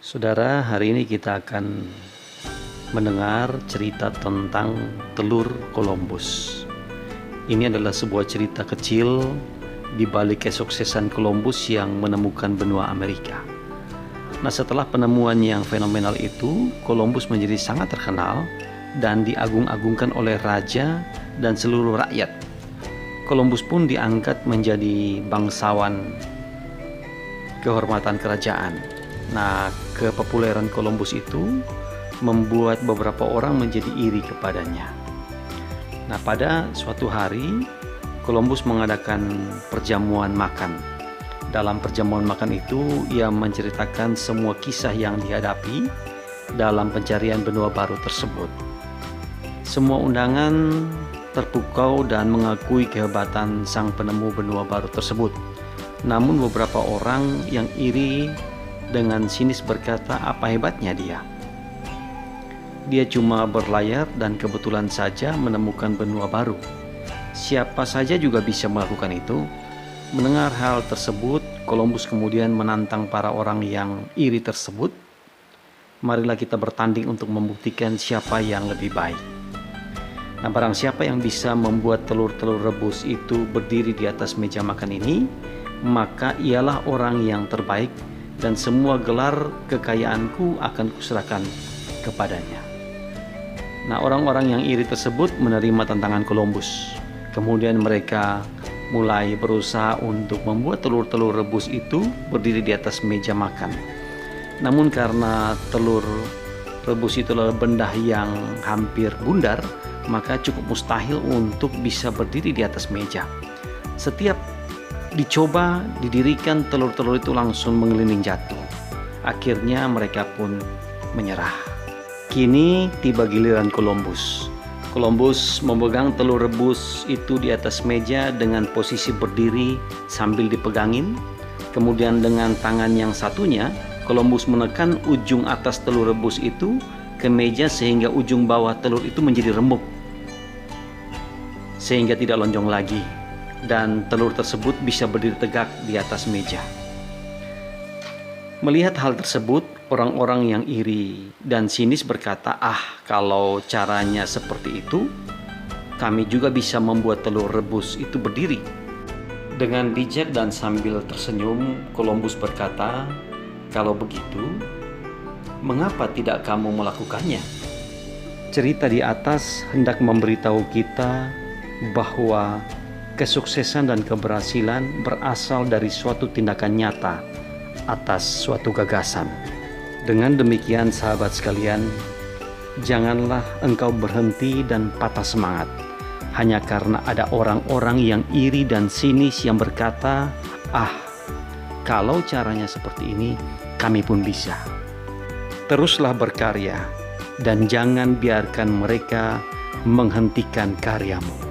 Saudara, hari ini kita akan mendengar cerita tentang telur Columbus. Ini adalah sebuah cerita kecil di balik kesuksesan Columbus yang menemukan benua Amerika. Nah, setelah penemuan yang fenomenal itu, Columbus menjadi sangat terkenal dan diagung-agungkan oleh raja dan seluruh rakyat. Columbus pun diangkat menjadi bangsawan kehormatan kerajaan. Nah, kepopuleran Columbus itu membuat beberapa orang menjadi iri kepadanya. Nah, pada suatu hari Columbus mengadakan perjamuan makan. Dalam perjamuan makan itu, ia menceritakan semua kisah yang dihadapi dalam pencarian benua baru tersebut. Semua undangan terpukau dan mengakui kehebatan sang penemu benua baru tersebut. Namun beberapa orang yang iri dengan sinis berkata, apa hebatnya dia? Dia cuma berlayar dan kebetulan saja menemukan benua baru. Siapa saja juga bisa melakukan itu. Mendengar hal tersebut, Columbus kemudian menantang para orang yang iri tersebut. Marilah kita bertanding untuk membuktikan siapa yang lebih baik. Nah, barang siapa yang bisa membuat telur-telur rebus itu berdiri di atas meja makan ini, maka ialah orang yang terbaik dan semua gelar kekayaanku akan kuserahkan kepadanya. Nah, orang-orang yang iri tersebut menerima tantangan Columbus. Kemudian mereka mulai berusaha untuk membuat telur-telur rebus itu berdiri di atas meja makan. Namun karena telur rebus itu adalah benda yang hampir bundar, maka cukup mustahil untuk bisa berdiri di atas meja. Setiap dicoba didirikan, telur-telur itu langsung menggelinding jatuh. Akhirnya mereka pun menyerah. Kini tiba giliran Columbus. Columbus memegang telur rebus itu di atas meja dengan posisi berdiri sambil dipegangin. Kemudian dengan tangan yang satunya, Columbus menekan ujung atas telur rebus itu ke meja sehingga ujung bawah telur itu menjadi remuk, sehingga tidak lonjong lagi. Dan telur tersebut bisa berdiri tegak di atas meja. Melihat hal tersebut, orang-orang yang iri dan sinis berkata, kalau caranya seperti itu, kami juga bisa membuat telur rebus itu berdiri. Dengan bijak dan sambil tersenyum, Columbus berkata, kalau begitu, mengapa tidak kamu melakukannya? Cerita di atas hendak memberitahu kita bahwa kesuksesan dan keberhasilan berasal dari suatu tindakan nyata atas suatu gagasan. Dengan demikian, sahabat sekalian, janganlah engkau berhenti dan patah semangat hanya karena ada orang-orang yang iri dan sinis yang berkata, kalau caranya seperti ini, kami pun bisa. Teruslah berkarya dan jangan biarkan mereka menghentikan karyamu.